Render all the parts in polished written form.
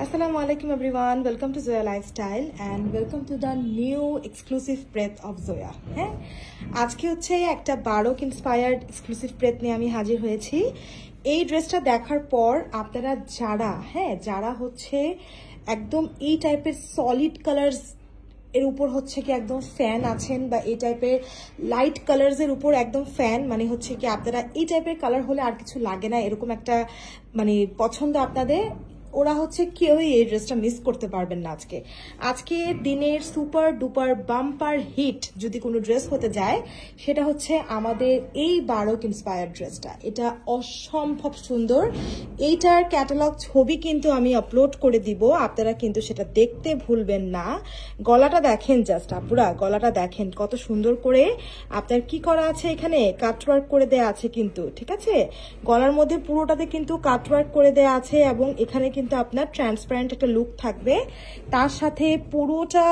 Assalamu alaikum everyone, welcome to Zoya Lifestyle and welcome to the new exclusive breath of Zoya. হ্যাঁ, আজকে হচ্ছে একটা বারক inspired exclusive breadth নিয়ে আমি হাজির হয়েছি। এই ড্রেসটা দেখার পর আপনারা যারা হচ্ছে একদম এই টাইপের সলিড কালারস এর উপর হচ্ছে কি একদম ফ্যান আছেন বা এই টাইপের লাইট কালারস এর উপর একদম ফ্যান, মানে হচ্ছে কি আপনারা এই টাইপের কালার হলে আর কিছু লাগে না, এরকম একটা মানে পছন্দ আপনাদের, ওরা হচ্ছে কেউই এই ড্রেসটা মিস করতে পারবেন না। আজকে দিনের সুপার ডুপার বাম্পার হিট যদি কোনো ড্রেস হতে যায় সেটা হচ্ছে আমাদের এই বারক ইন্সপায়ার্ড ড্রেসটা। এটা অসম্ভব সুন্দর। এইটার ক্যাটালগ ছবি কিন্তু আমি আপলোড করে দিব, আপনারা কিন্তু সেটা দেখতে ভুলবেন না। গলাটা দেখেন জাস্ট আপুরা, গলাটা দেখেন কত সুন্দর করে আপনার কি করা আছে, এখানে কাটওয়ার্ক করে দেয়া আছে কিন্তু, ঠিক আছে? গলার মধ্যে পুরোটাতে কিন্তু কাটওয়ার্ক করে দেয়া আছে এবং এখানে কিন্তু আপনার ট্রান্সপারেন্ট একটা লুক থাকবে। তার সাথে পুরোটা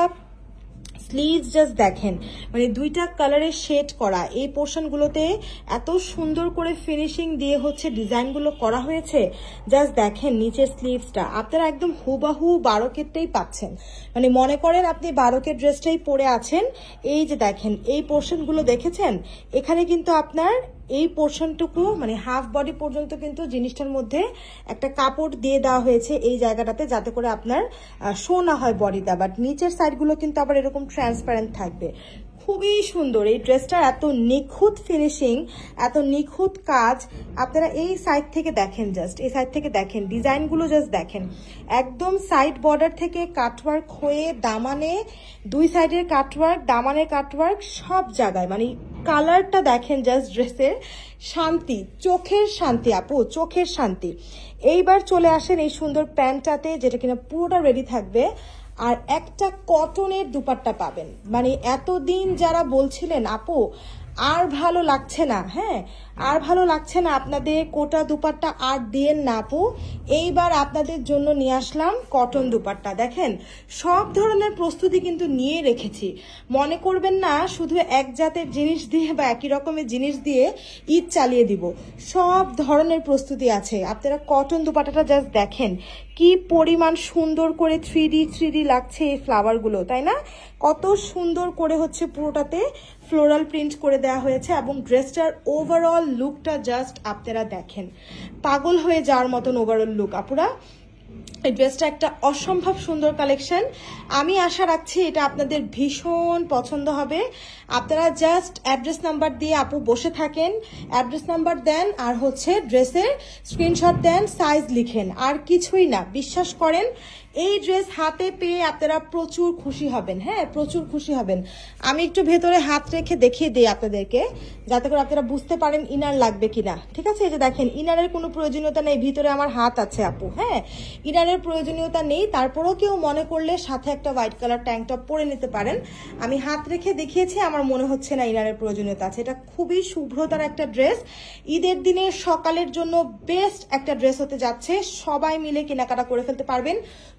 স্লিভস জাস্ট দেখেন, মানে দুইটা কালারের শেড করা, এই পোর্শনগুলোতে এত সুন্দর করে ফিনিশিং দিয়ে হচ্ছে ডিজাইনগুলো করা হয়েছে। জাস্ট দেখেন নিচের স্লিভসটা আপনারা একদম হুবাহু বারকেরটাই পাচ্ছেন, মানে মনে করেন আপনি বারকের ড্রেসটাই পরে আছেন। এই যে দেখেন এই পোর্শনগুলো দেখেছেন, এখানে কিন্তু আপনার এই পোর্শনটুকু মানে হাফ বডি পর্যন্ত কিন্তু জিনিসটার মধ্যে একটা কাপড় দিয়ে দেওয়া হয়েছে এই জায়গাটাতে, যাতে করে আপনার শো না হয় বডিটা, বাট নিচের সাইডগুলো কিন্তু আবার এরকম ট্রান্সপারেন্ট থাকবে। খুবই সুন্দর এই ড্রেসটার, এত নিখুঁত ফিনিশিং, এত নিখুঁত কাজ। আপনারা এই সাইড থেকে দেখেন, জাস্ট এই সাইড থেকে দেখেন ডিজাইনগুলো, জাস্ট দেখেন একদম সাইড বর্ডার থেকে কাটওয়ার্ক হয়ে দামানে, দুই সাইডের কাটওয়ার্ক, দামানের কাটওয়ার্ক, সব জায়গায় মানে কালারটা দেখেন জাস্ট ড্রেসের শান্তি, চোখের শান্তি আপু, চোখের শান্তি। এইবার চলে আসেন এই সুন্দর প্যান্টটাতে, যেটা কিনা পুরোটা রেডি থাকবে আর একটা কটনের দুপাট্টা পাবেন। মানে এতদিন যারা বলছিলেন আপু আর ভালো লাগছে না, আর ভালো লাগছে না আপনাদের কোটা দুপাট্টা আর দিয়েন না আপু, এইবার আপনাদের জন্য নিয়ে আসলাম কটন দুপাট্টা। দেখেন সব ধরনের প্রস্তুতি কিন্তু নিয়ে রেখেছি, মনে করবেন না শুধু এক জাতের জিনিস দিয়ে বা একই রকমের জিনিস দিয়ে ঈদ চালিয়ে দিব, সব ধরনের প্রস্তুতি আছে। আপনারা কটন দুপাট্টাটা জাস্ট দেখেন কি পরিমাণ সুন্দর করে 3D লাগছে এই ফ্লাওয়ারগুলো, তাই না? কত সুন্দর করে হচ্ছে পুরোটাতে ফ্লোরাল প্রিন্ট করে দেওয়া হয়েছে এবং ড্রেসটার ওভারঅল লুকটা জাস্ট আপনারা দেখেন, পাগল হয়ে যাওয়ার মতন ওভারঅল লুক আপুরা। এই ড্রেসটা একটা অসম্ভব সুন্দর কালেকশন, আমি আশা রাখছি এটা আপনাদের ভীষণ পছন্দ হবে। আপনারা জাস্ট অ্যাড্রেস নাম্বার দিয়ে আপু বসে থাকেন, অ্যাড্রেস নাম্বার দেন আর হচ্ছে ড্রেসের স্ক্রিনশট দেন, সাইজ লিখেন, আর কিছুই না। বিশ্বাস করেন এই ড্রেস হাতে পেয়ে আপনারা প্রচুর খুশি হবেন, প্রচুর খুশি হবেন। আমি একটু ভেতরে হাত রেখে দেখিয়ে দিই আপনাদেরকে, যাতে করে আপনারা বুঝতে পারেন ইনার লাগবে কিনা, ঠিক আছে? এই যে দেখেন ইনারের কোনো প্রয়োজনীয়তা নেই, ভিতরে আমার হাত আছে আপু, ইনারের প্রয়োজনীয়তা নেই। তারপরেও কেউ মনে করলে সাথে একটা হোয়াইট কালার ট্যাঙ্ক টপ পরে নিতে পারেন। আমি হাত রেখে দেখিয়েছি, আমার মনে হচ্ছে না ইনারের প্রয়োজনীয়তা আছে। এটা খুবই শুভ্রতার একটা ড্রেস, ঈদের দিনে সকালের জন্য বেস্ট একটা ড্রেস হতে যাচ্ছে। সবাই মিলে কেনাকাটা করে ফেলতে পারবেন,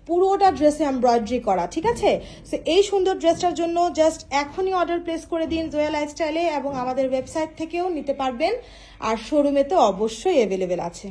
পুরোটা ড্রেসে এমব্রয়ডারি করা, ঠিক আছে? সো এই সুন্দর ড্রেসটার জন্য জাস্ট এখনই অর্ডার প্লেস করে দিন জোয়া লাইফস্টাইলে, এবং আমাদের ওয়েবসাইট থেকেও নিতে পারবেন, আর শোরুমে তো অবশ্যই অ্যাভেলেবেল আছে।